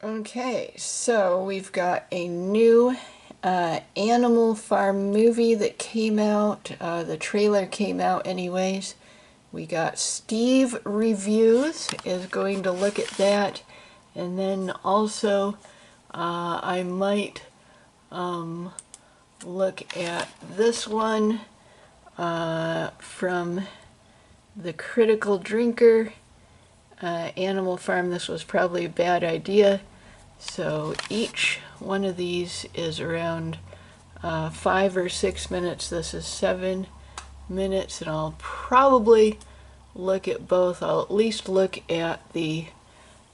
Okay, so we've got a new Animal Farm movie that came out. The trailer came out anyways. We got Steve Reviews is going to look at that. And then also I might look at this one from the Critical Drinker. Animal Farm, this was probably a bad idea. So each one of these is around 5 or 6 minutes. This is 7 minutes, and I'll probably look at both. I'll at least look at the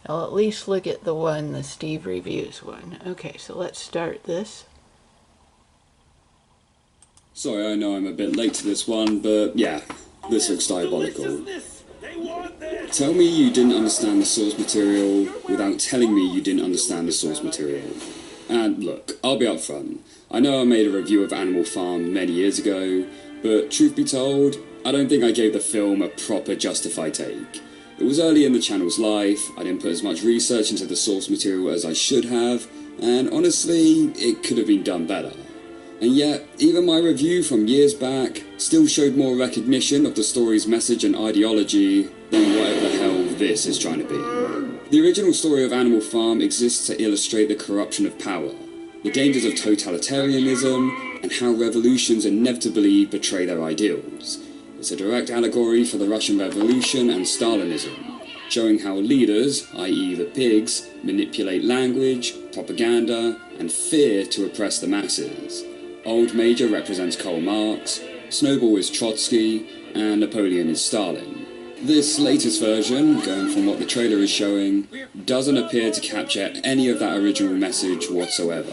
one, the Steve Reviews one. Okay, so let's start this. Sorry, I know I'm a bit late to this one, but yeah, this looks diabolical. Tell me you didn't understand the source material without telling me you didn't understand the source material. And look, I'll be upfront. I know I made a review of Animal Farm many years ago, but truth be told, I don't think I gave the film a proper justified take. It was early in the channel's life, I didn't put as much research into the source material as I should have, and honestly, it could have been done better. And yet, even my review from years back still showed more recognition of the story's message and ideology than whatever the hell this is trying to be. The original story of Animal Farm exists to illustrate the corruption of power, the dangers of totalitarianism, and how revolutions inevitably betray their ideals. It's a direct allegory for the Russian Revolution and Stalinism, showing how leaders, i.e. the pigs, manipulate language, propaganda, and fear to oppress the masses. Old Major represents Karl Marx, Snowball is Trotsky, and Napoleon is Stalin. This latest version, going from what the trailer is showing, doesn't appear to capture any of that original message whatsoever.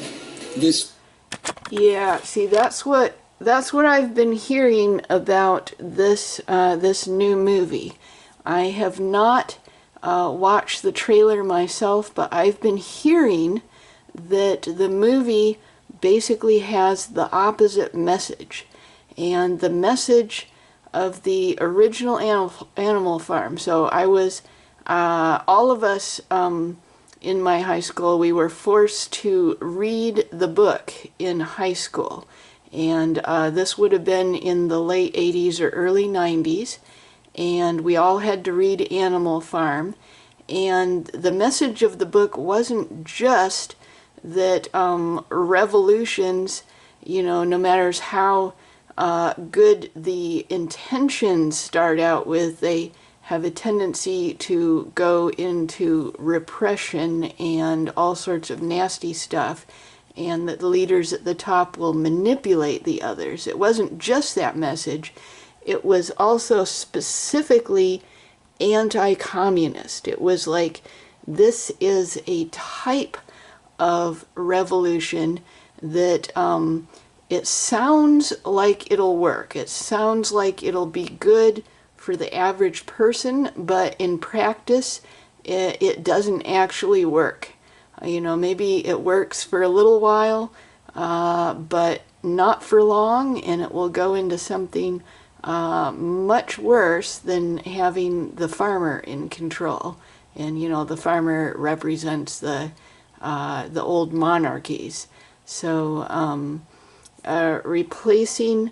Yeah, see, that's what I've been hearing about this this new movie. I have not watched the trailer myself, but I've been hearing that the movie basically has the opposite message. And the message of the original Animal Farm. So I was, all of us in my high school, we were forced to read the book in high school. And this would have been in the late 80s or early 90s. And we all had to read Animal Farm. And the message of the book wasn't just that revolutions, no matter how good the intentions start out with, they have a tendency to go into repression and all sorts of nasty stuff, and that the leaders at the top will manipulate the others. It wasn't just that message. It was also specifically anti-communist. It was like, this is a type of revolution that it sounds like it'll work. It sounds like it'll be good for the average person, but in practice, it doesn't actually work. Maybe it works for a little while, but not for long, and it will go into something much worse than having the farmer in control. And, the farmer represents the old monarchies. So replacing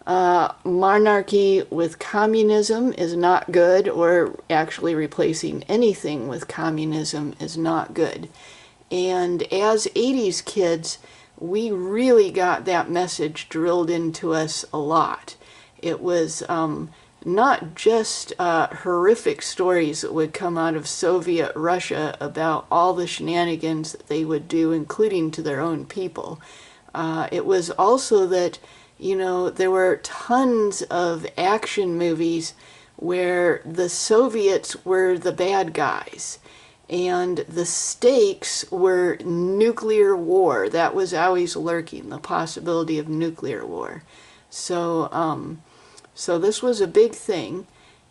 monarchy with communism is not good, or actually replacing anything with communism is not good. And as 80s kids, we really got that message drilled into us a lot. It was not just horrific stories that would come out of Soviet Russia about all the shenanigans that they would do, including to their own people. It was also that, there were tons of action movies where the Soviets were the bad guys, and the stakes were nuclear war. That was always lurking, the possibility of nuclear war. So this was a big thing,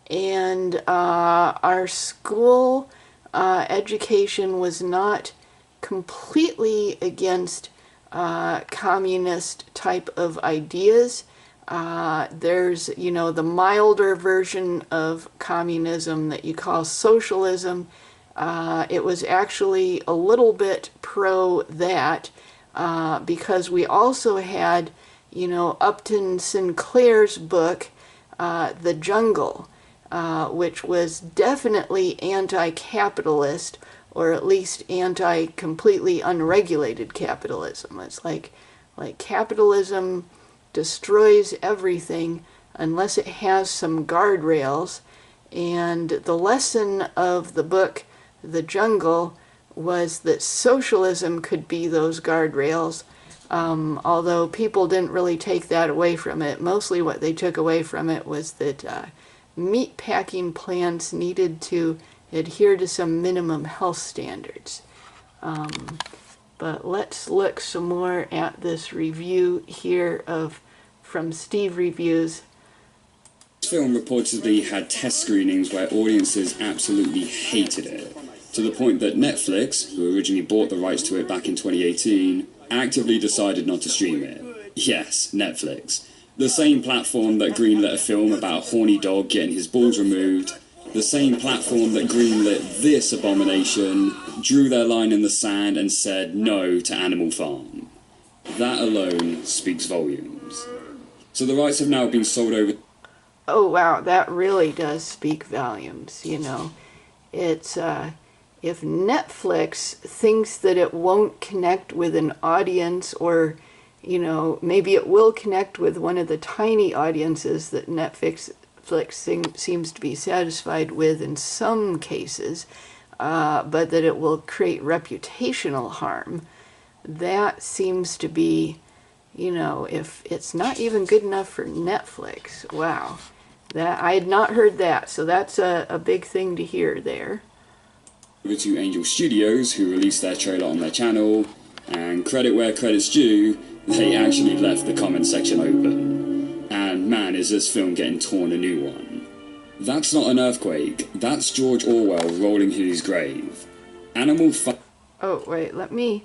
and our school education was not completely against communist type of ideas. There's, the milder version of communism that you call socialism, It was actually a little bit pro that, because we also had, Upton Sinclair's book, The Jungle, which was definitely anti-capitalist, or at least anti-completely unregulated capitalism. It's like capitalism destroys everything unless it has some guardrails. And the lesson of the book, The Jungle, was that socialism could be those guardrails, although people didn't really take that away from it. Mostly what they took away from it was that meatpacking plants needed to adhere to some minimum health standards. But let's look some more at this review here from Steve Reviews. This film reportedly had test screenings where audiences absolutely hated it, to the point that Netflix, who originally bought the rights to it back in 2018, actively decided not to stream it. Yes, Netflix. The same platform that greenlit a film about a horny dog getting his balls removed, the same platform that greenlit this abomination, drew their line in the sand and said no to Animal Farm. That alone speaks volumes. So the rights have now been sold over. Oh wow, that really does speak volumes, It's, if Netflix thinks that it won't connect with an audience, or, maybe it will connect with one of the tiny audiences that Netflix seems to be satisfied with in some cases, but that it will create reputational harm, that seems to be, if it's not even good enough for Netflix, wow. That I had not heard that, so that's a big thing to hear there. Over to Angel Studios, who released their trailer on their channel, and credit where credit's due, they actually left the comment section open. And man, is this film getting torn a new one. That's not an earthquake, that's George Orwell rolling in his grave. Oh wait, let me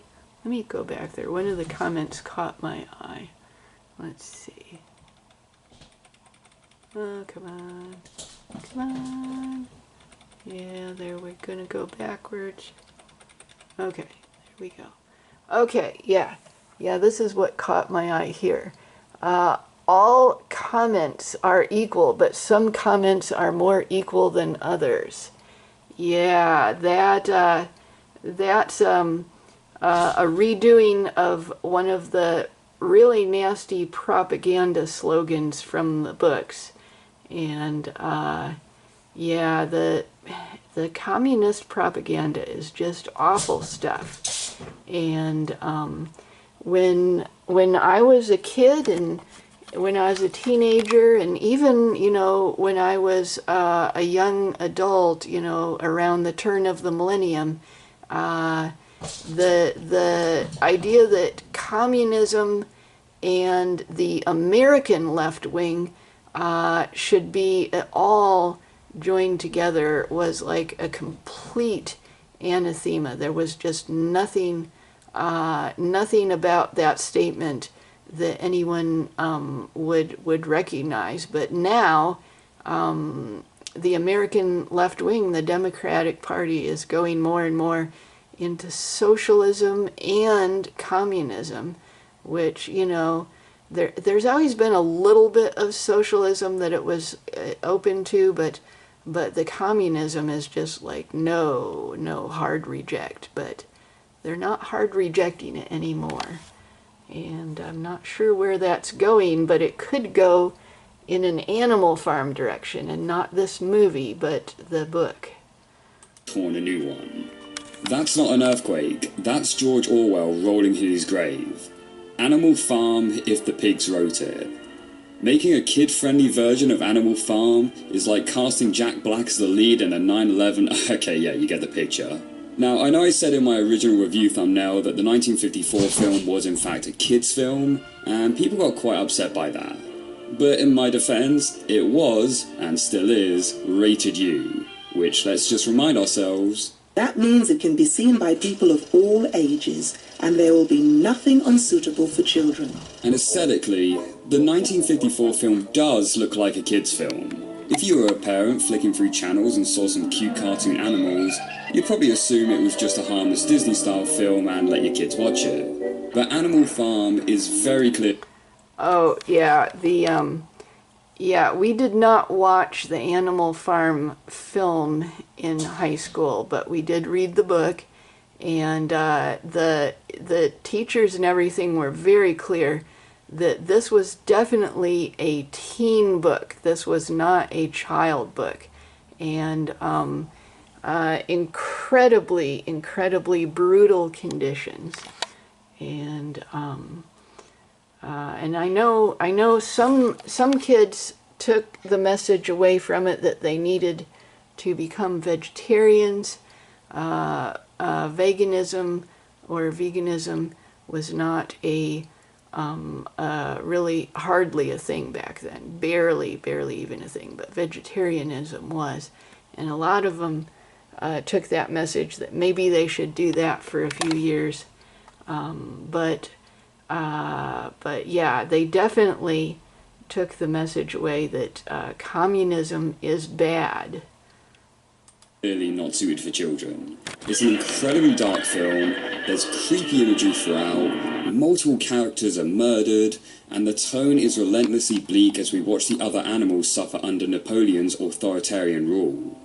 go back there. One of the comments caught my eye. Let's see. Oh, come on. Come on. Yeah, there, we're gonna go backwards. Okay, there we go. Okay, yeah. Yeah, this is what caught my eye here. All comments are equal, but some comments are more equal than others. Yeah, that's a redoing of one of the really nasty propaganda slogans from the books. And yeah, the communist propaganda is just awful stuff. And when I was a kid, and when I was a teenager, and even, when I was a young adult, around the turn of the millennium, the idea that communism and the American left wing should be at all joined together was like a complete anathema. There was just nothing about that statement that anyone would recognize. But now, the American left wing, the Democratic Party, is going more and more into socialism and communism, which, there's always been a little bit of socialism that it was open to, but the communism is just like, no, hard reject. But they're not hard rejecting it anymore. And I'm not sure where that's going, but it could go in an Animal Farm direction, and not this movie, but the book. Torn a new one. That's not an earthquake, that's George Orwell rolling in his grave. Animal Farm if the pigs wrote it. Making a kid-friendly version of Animal Farm is like casting Jack Black as the lead in a 9/11... Okay, yeah, you get the picture. Now, I know I said in my original review thumbnail that the 1954 film was in fact a kids' film, and people got quite upset by that. But in my defense, it was, and still is, rated U, which, let's just remind ourselves... That means it can be seen by people of all ages, and there will be nothing unsuitable for children. And aesthetically, the 1954 film does look like a kids' film. If you were a parent flicking through channels and saw some cute cartoon animals, you'd probably assume it was just a harmless Disney-style film and let your kids watch it. But Animal Farm is very clear. Oh, yeah, yeah, we did not watch the Animal Farm film in high school, but we did read the book, and the teachers and everything were very clear that this was definitely a teen book. This was not a child book. And incredibly brutal conditions. And I know some kids took the message away from it that they needed to become vegetarians. Veganism was not really hardly a thing back then. Barely even a thing, but vegetarianism was. And a lot of them took that message that maybe they should do that for a few years. But yeah, they definitely took the message away that communism is bad. Clearly not suited for children. It's an incredibly dark film, there's creepy imagery throughout, multiple characters are murdered, and the tone is relentlessly bleak as we watch the other animals suffer under Napoleon's authoritarian rule.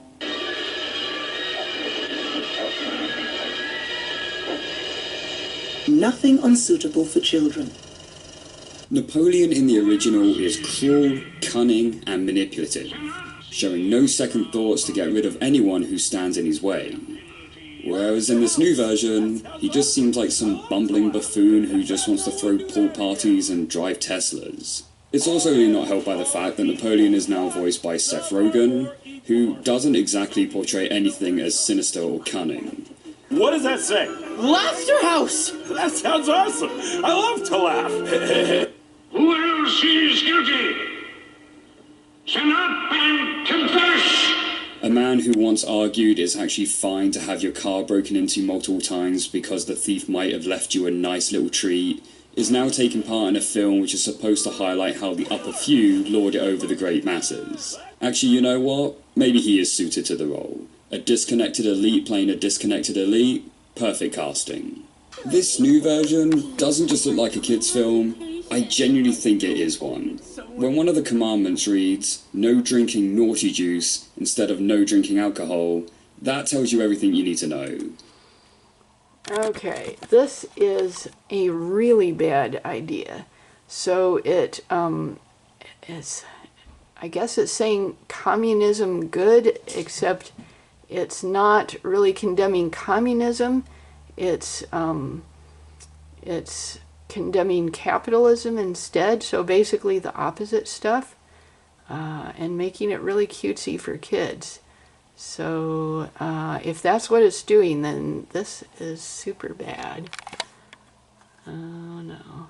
Nothing unsuitable for children. Napoleon in the original is cruel, cunning, and manipulative, showing no second thoughts to get rid of anyone who stands in his way. Whereas in this new version, he just seems like some bumbling buffoon who just wants to throw pool parties and drive Teslas. It's also really not helped by the fact that Napoleon is now voiced by Seth Rogen, who doesn't exactly portray anything as sinister or cunning. What does that say? Laughter House! That sounds awesome! I love to laugh! Who else is guilty? Stand up and confess! A man who once argued it's actually fine to have your car broken into multiple times because the thief might have left you a nice little treat, is now taking part in a film which is supposed to highlight how the upper few lord it over the great masses. Actually, you know what? Maybe he is suited to the role. A disconnected elite playing a disconnected elite? Perfect casting. This new version doesn't just look like a kid's film, I genuinely think it is one. When one of the commandments reads, no drinking naughty juice instead of no drinking alcohol, that tells you everything you need to know. Okay, this is a really bad idea. So it is, I guess it's saying communism good, except it's not really condemning communism. It's condemning capitalism instead. So basically the opposite stuff, and making it really cutesy for kids. So if that's what it's doing, then this is super bad. Oh no.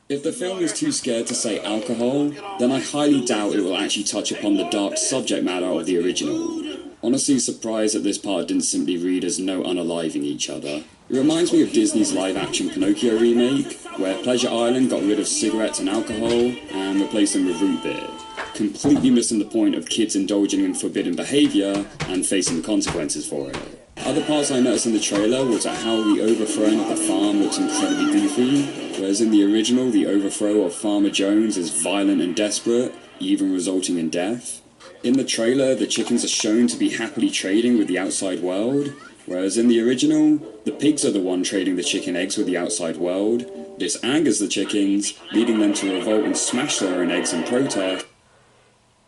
If the film is too scared to say alcohol, then I highly doubt it will actually touch upon the dark subject matter of the original. Honestly surprised that this part didn't simply read as no unaliving each other. It reminds me of Disney's live-action Pinocchio remake, where Pleasure Island got rid of cigarettes and alcohol and replaced them with root beer, completely missing the point of kids indulging in forbidden behaviour and facing the consequences for it. Other parts I noticed in the trailer was that how the overthrowing of the farm looks incredibly goofy, whereas in the original the overthrow of Farmer Jones is violent and desperate, even resulting in death. In the trailer, the chickens are shown to be happily trading with the outside world, whereas in the original, the pigs are the one trading the chicken eggs with the outside world. This angers the chickens, leading them to revolt and smash their own eggs in protest.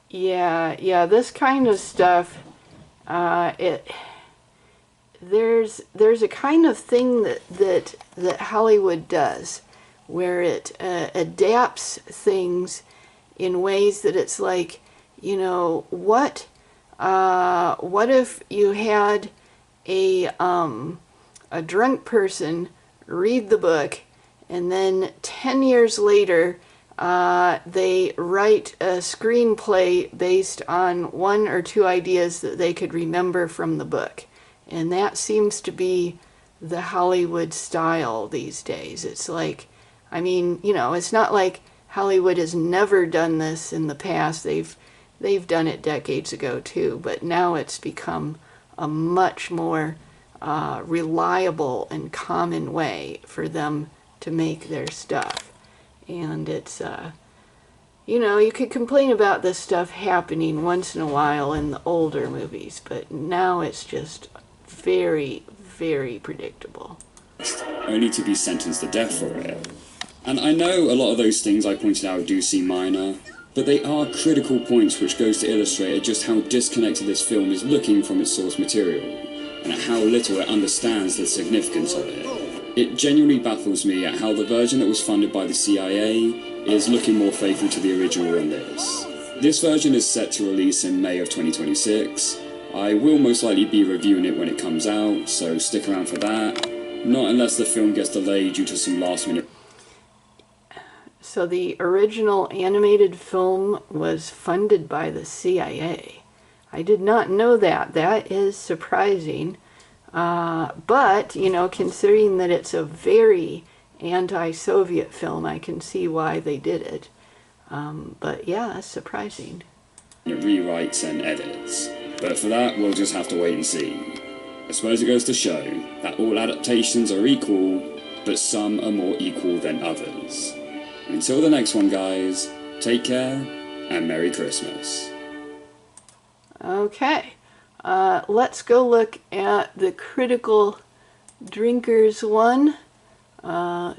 Yeah, this kind of stuff, there's a kind of thing that Hollywood does, where it adapts things in ways that it's like, you know, what if you had a drunk person read the book, and then 10 years later they write a screenplay based on one or two ideas that they could remember from the book. And that seems to be the Hollywood style these days. It's like, I mean, you know, it's not like Hollywood has never done this in the past. They've done it decades ago too, but now it's become a much more reliable and common way for them to make their stuff. And it's, you know, you could complain about this stuff happening once in a while in the older movies, but now it's just very, very predictable. Only to be sentenced to death for it. And I know a lot of those things I pointed out do seem minor, but they are critical points which goes to illustrate just how disconnected this film is looking from its source material, and at how little it understands the significance of it. It genuinely baffles me at how the version that was funded by the CIA is looking more faithful to the original than this. This version is set to release in May of 2026. I will most likely be reviewing it when it comes out, so stick around for that. Not unless the film gets delayed due to some last minute. So the original animated film was funded by the CIA. I did not know that. That is surprising. But, you know, considering that it's a very anti-Soviet film, I can see why they did it. But yeah, that's surprising. Rewrites and edits. But for that, we'll just have to wait and see. I suppose it goes to show that all adaptations are equal, but some are more equal than others. Until the next one, guys, take care and Merry Christmas. Okay, let's go look at the Critical Drinkers one.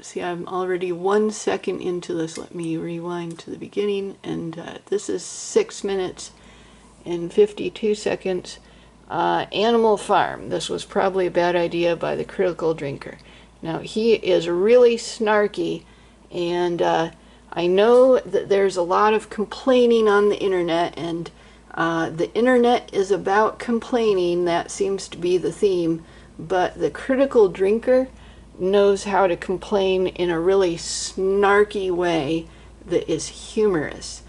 See, I'm already 1 second into this. Let me rewind to the beginning, and this is 6 minutes and 52 seconds. Animal Farm. This was probably a bad idea by the Critical Drinker. Now, he is really snarky, and I know that there's a lot of complaining on the internet, and the internet is about complaining. That seems to be the theme, but the Critical Drinker knows how to complain in a really snarky way that is humorous.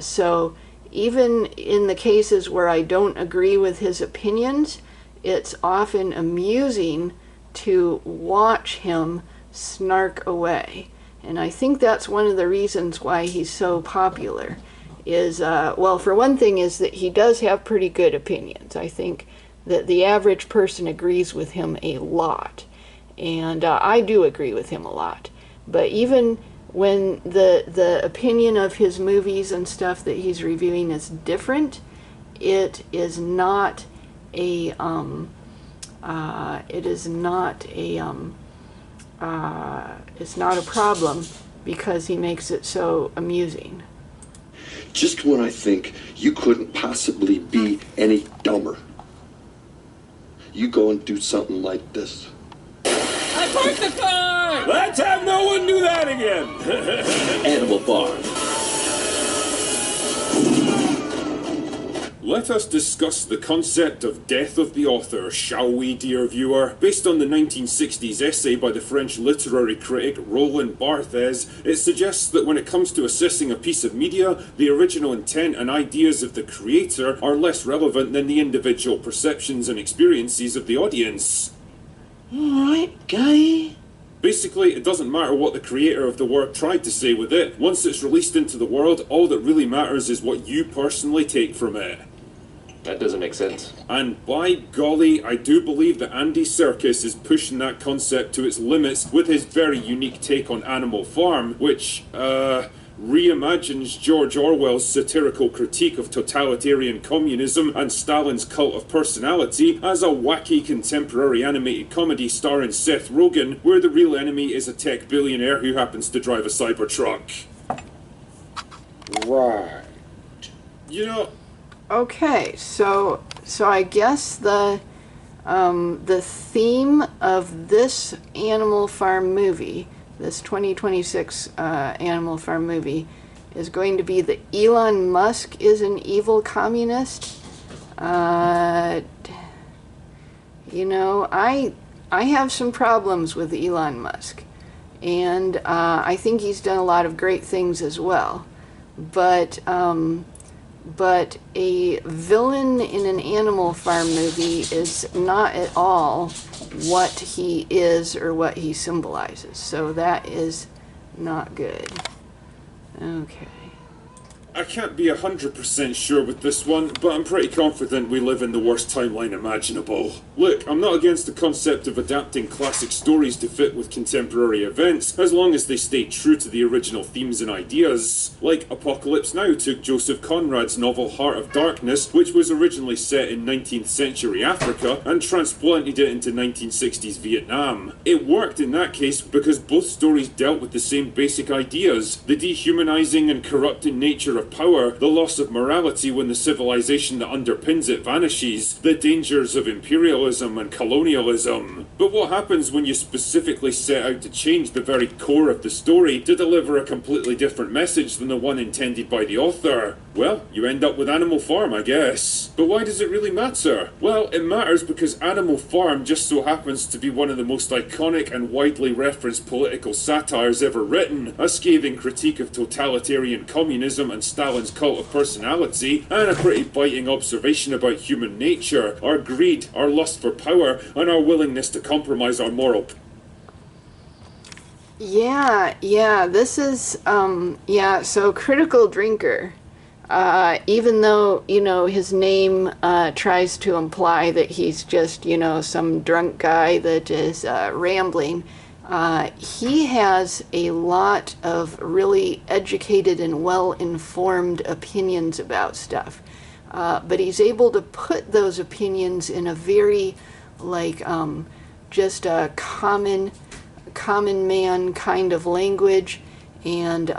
So even in the cases where I don't agree with his opinions, it's often amusing to watch him snark away. And I think that's one of the reasons why he's so popular. Is, well, for one thing, is that he does have pretty good opinions. I think that the average person agrees with him a lot. And I do agree with him a lot. But even when the opinion of his movies and stuff that he's reviewing is different, it is not a it's not a problem, because he makes it so amusing. Just when I think you couldn't possibly be any dumber, you go and do something like this. I parked the car! Let's have no one do that again! Animal Farm. Let us discuss the concept of death of the author, shall we, dear viewer? Based on the 1960s essay by the French literary critic Roland Barthes, it suggests that when it comes to assessing a piece of media, the original intent and ideas of the creator are less relevant than the individual perceptions and experiences of the audience. Alright, guy. Basically, it doesn't matter what the creator of the work tried to say with it. Once it's released into the world, all that really matters is what you personally take from it. That doesn't make sense. And by golly, I do believe that Andy Serkis is pushing that concept to its limits with his very unique take on Animal Farm, which, reimagines George Orwell's satirical critique of totalitarian communism and Stalin's cult of personality as a wacky contemporary animated comedy starring Seth Rogen, where the real enemy is a tech billionaire who happens to drive a Cybertruck. Right. You know... Okay, so I guess the theme of this Animal Farm movie, this 2026 Animal Farm movie, is going to be that Elon Musk is an evil communist. You know, I have some problems with Elon Musk, and I think he's done a lot of great things as well. But a villain in an Animal Farm movie is not at all what he is or what he symbolizes. So that is not good. Okay. I can't be 100% sure with this one, but I'm pretty confident we live in the worst timeline imaginable. Look, I'm not against the concept of adapting classic stories to fit with contemporary events, as long as they stay true to the original themes and ideas. Like Apocalypse Now took Joseph Conrad's novel Heart of Darkness, which was originally set in 19th century Africa, and transplanted it into 1960s Vietnam. It worked in that case because both stories dealt with the same basic ideas: the dehumanizing and corrupting nature of power, the loss of morality when the civilization that underpins it vanishes, the dangers of imperialism and colonialism. But what happens when you specifically set out to change the very core of the story to deliver a completely different message than the one intended by the author? Well, you end up with Animal Farm, I guess. But why does it really matter? Well, it matters because Animal Farm just so happens to be one of the most iconic and widely referenced political satires ever written, a scathing critique of totalitarian communism and Stalin's cult of personality, and a pretty biting observation about human nature, our greed, our lust for power, and our willingness to compromise our moral. Yeah, this is, so Critical Drinker, even though, his name tries to imply that he's just, some drunk guy that is rambling, he has a lot of really educated and well-informed opinions about stuff. But he's able to put those opinions in a very, just a common man kind of language, and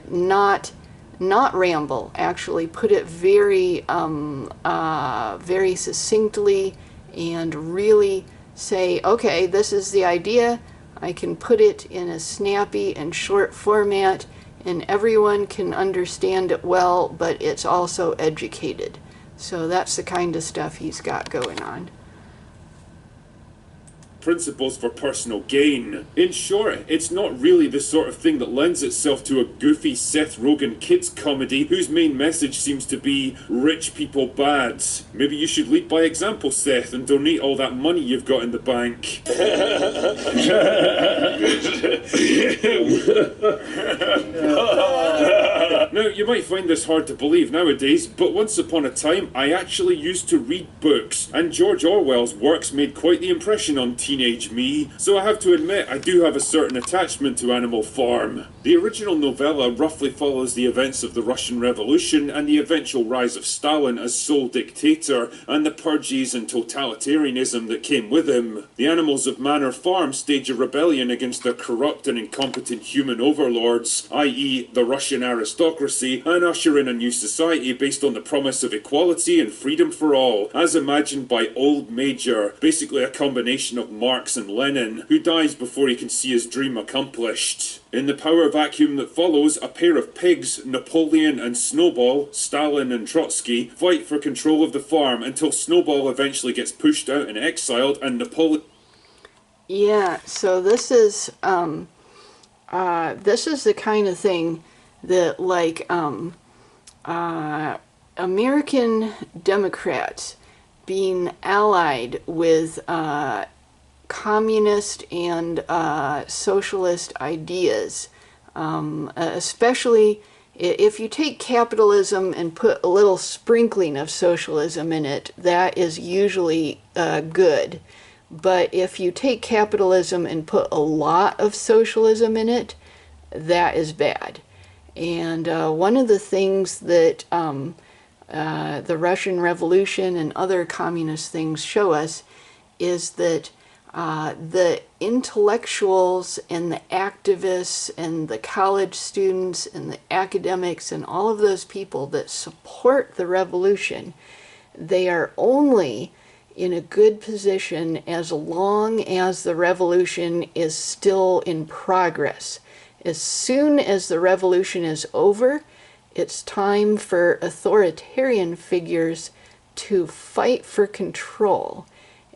not ramble. Actually, put it very very succinctly, and really say, okay, this is the idea. I can put it in a snappy and short format, and everyone can understand it well, but it's also educated. So that's the kind of stuff he's got going on. Principles for personal gain. In short, it's not really the sort of thing that lends itself to a goofy Seth Rogen kids comedy whose main message seems to be rich people bad. Maybe you should lead by example, Seth, and donate all that money you've got in the bank. Now, you might find this hard to believe nowadays, but once upon a time I actually used to read books, and George Orwell's works made quite the impression on teenage me, so I have to admit I do have a certain attachment to Animal Farm. The original novella roughly follows the events of the Russian Revolution and the eventual rise of Stalin as sole dictator, and the purges and totalitarianism that came with him. The animals of Manor Farm stage a rebellion against their corrupt and incompetent human overlords, i.e. the Russian aristocracy, and usher in a new society based on the promise of equality and freedom for all, as imagined by Old Major, basically a combination of Marx and Lenin, who dies before he can see his dream accomplished. In the power vacuum that follows, a pair of pigs, Napoleon and Snowball, Stalin and Trotsky, fight for control of the farm until Snowball eventually gets pushed out and exiled, and Napoleon... Yeah, so this is the kind of thing that, American Democrats being allied with communist and socialist ideas, especially if you take capitalism and put a little sprinkling of socialism in it, that is usually good. But if you take capitalism and put a lot of socialism in it, that is bad. And one of the things that the Russian Revolution and other communist things show us is that the intellectuals and the activists and the college students and the academics and all of those people that support the revolution, they are only in a good position as long as the revolution is still in progress. As soon as the revolution is over, it's time for authoritarian figures to fight for control.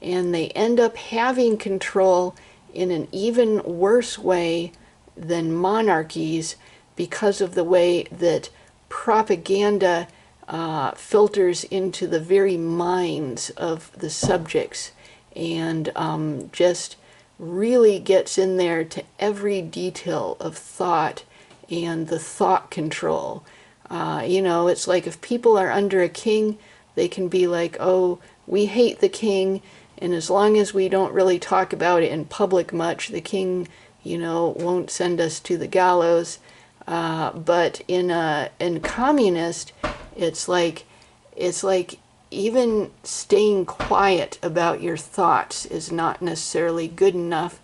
And they end up having control in an even worse way than monarchies because of the way that propaganda filters into the very minds of the subjects, and just really gets in there to every detail of thought and the thought control. It's like if people are under a king, they can be like, oh, we hate the king, and as long as we don't really talk about it in public much, the king, won't send us to the gallows. But in communist, it's like even staying quiet about your thoughts is not necessarily good enough,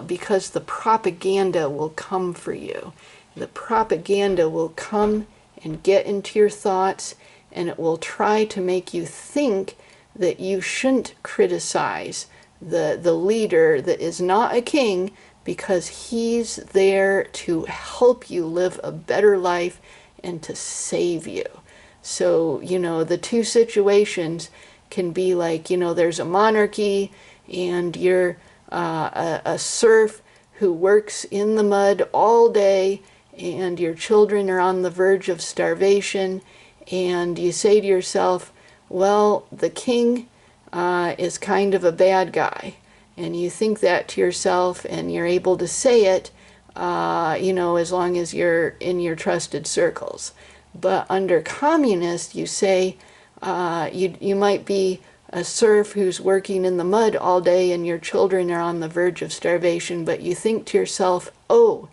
because the propaganda will come for you. The propaganda will come and get into your thoughts, and it will try to make you think that you shouldn't criticize the leader that is not a king, because he's there to help you live a better life and to save you. So, the two situations can be like, there's a monarchy and you're a serf who works in the mud all day, and your children are on the verge of starvation, and you say to yourself, well, the king is kind of a bad guy. And you think that to yourself, and you're able to say it, as long as you're in your trusted circles. But under communist, you say, you might be a serf who's working in the mud all day and your children are on the verge of starvation, but you think to yourself, oh,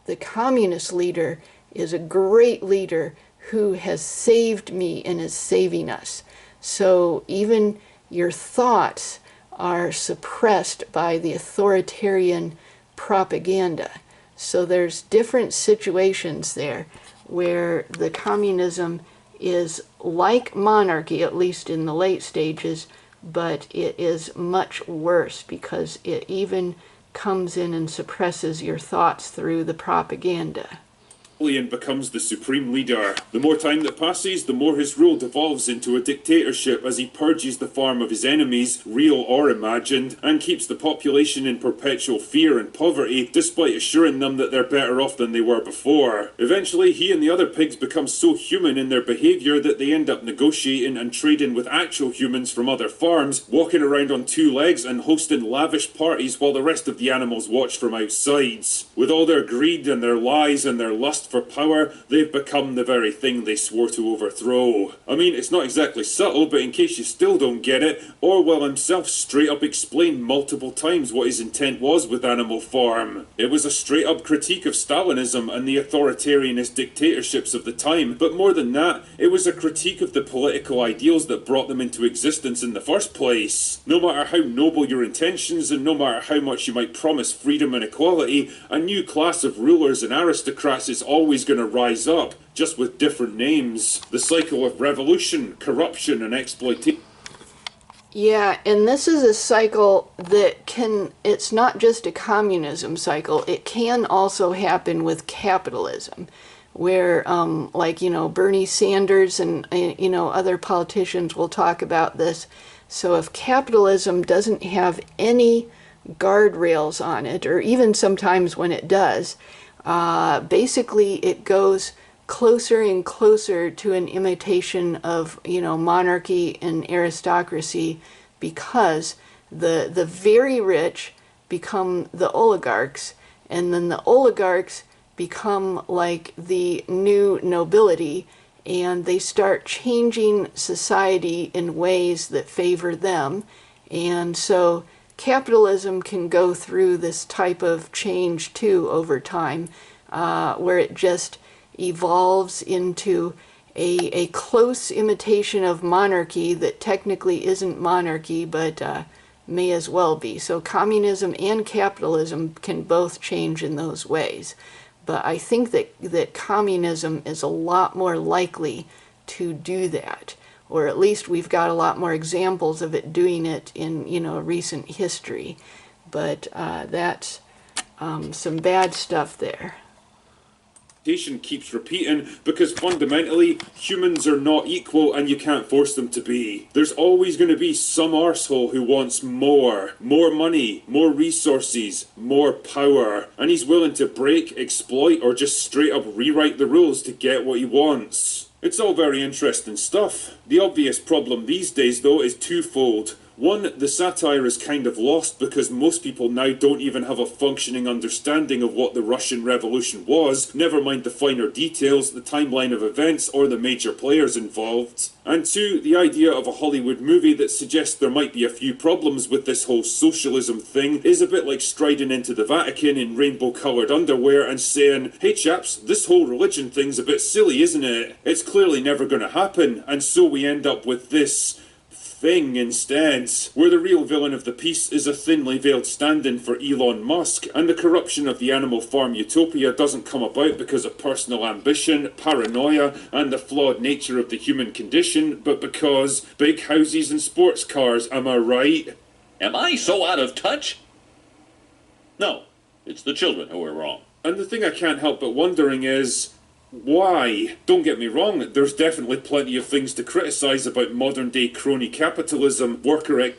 the communist leader is a great leader who has saved me and is saving us. So even your thoughts are suppressed by the authoritarian propaganda. So there's different situations there where the communism is like monarchy, at least in the late stages, but it is much worse because it even comes in and suppresses your thoughts through the propaganda. Napoleon becomes the supreme leader. The more time that passes, the more his rule devolves into a dictatorship as he purges the farm of his enemies, real or imagined, and keeps the population in perpetual fear and poverty, despite assuring them that they're better off than they were before. Eventually, he and the other pigs become so human in their behaviour that they end up negotiating and trading with actual humans from other farms, walking around on two legs and hosting lavish parties while the rest of the animals watch from outside. With all their greed and their lies and their lust for power, they've become the very thing they swore to overthrow. I mean, it's not exactly subtle, but in case you still don't get it, Orwell himself straight up explained multiple times what his intent was with Animal Farm. It was a straight up critique of Stalinism and the authoritarianist dictatorships of the time, but more than that, it was a critique of the political ideals that brought them into existence in the first place. No matter how noble your intentions, and no matter how much you might promise freedom and equality, a new class of rulers and aristocrats is always going to rise up, just with different names. The cycle of revolution, corruption, and exploitation. Yeah, and this is a cycle that it's not just a communism cycle, it can also happen with capitalism, where, Bernie Sanders and, other politicians will talk about this. So if capitalism doesn't have any guardrails on it, or even sometimes when it does, basically it goes closer and closer to an imitation of, monarchy and aristocracy, because the very rich become the oligarchs, and then the oligarchs become like the new nobility, and they start changing society in ways that favor them. And so capitalism can go through this type of change too over time, where it just evolves into a close imitation of monarchy that technically isn't monarchy, but may as well be. So communism and capitalism can both change in those ways. But I think that communism is a lot more likely to do that, or at least we've got a lot more examples of it doing it in, recent history. But that's some bad stuff there. Keeps repeating because fundamentally humans are not equal and you can't force them to be. There's always going to be some arsehole who wants more money, more resources, more power, and he's willing to break, exploit, or just straight up rewrite the rules to get what he wants. It's all very interesting stuff. The obvious problem these days though is twofold. One, the satire is kind of lost because most people now don't even have a functioning understanding of what the Russian Revolution was, never mind the finer details, the timeline of events, or the major players involved. And two, the idea of a Hollywood movie that suggests there might be a few problems with this whole socialism thing is a bit like striding into the Vatican in rainbow-coloured underwear and saying, hey chaps, this whole religion thing's a bit silly, isn't it? It's clearly never going to happen, and so we end up with this thing instead, where the real villain of the piece is a thinly veiled stand-in for Elon Musk, and the corruption of the animal farm utopia doesn't come about because of personal ambition, paranoia, and the flawed nature of the human condition, but because big houses and sports cars, am I right? Am I so out of touch? No, it's the children who are wrong. And the thing I can't help but wondering is, why? Don't get me wrong, there's definitely plenty of things to criticise about modern-day crony capitalism, worker...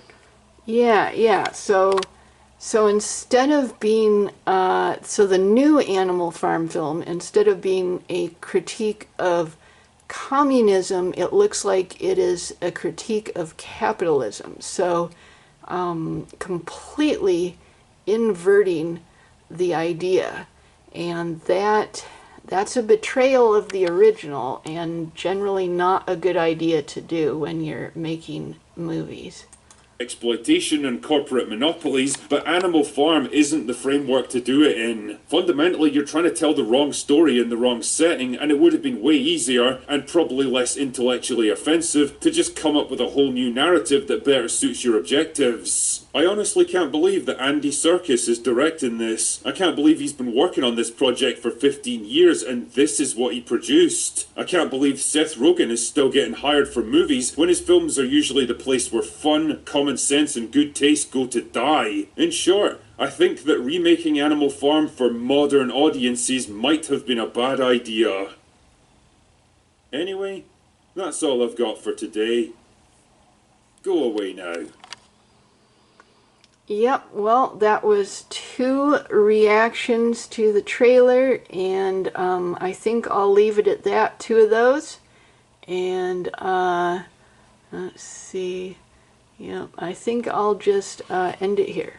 Yeah. So instead of being, so the new Animal Farm film, instead of being a critique of communism, it looks like it is a critique of capitalism. So completely inverting the idea. And that's a betrayal of the original, and generally not a good idea to do when you're making movies. Exploitation and corporate monopolies, but Animal Farm isn't the framework to do it in. Fundamentally, you're trying to tell the wrong story in the wrong setting, and it would have been way easier, and probably less intellectually offensive, to just come up with a whole new narrative that better suits your objectives. I honestly can't believe that Andy Serkis is directing this. I can't believe he's been working on this project for 15 years and this is what he produced. I can't believe Seth Rogen is still getting hired for movies when his films are usually the place where fun, common sense and good taste go to die. In short, I think that remaking Animal Farm for modern audiences might have been a bad idea. Anyway, that's all I've got for today. Go away now. Yep, well, that was 2 reactions to the trailer, and I think I'll leave it at that, 2 of those. And let's see. Yep, I think I'll just end it here.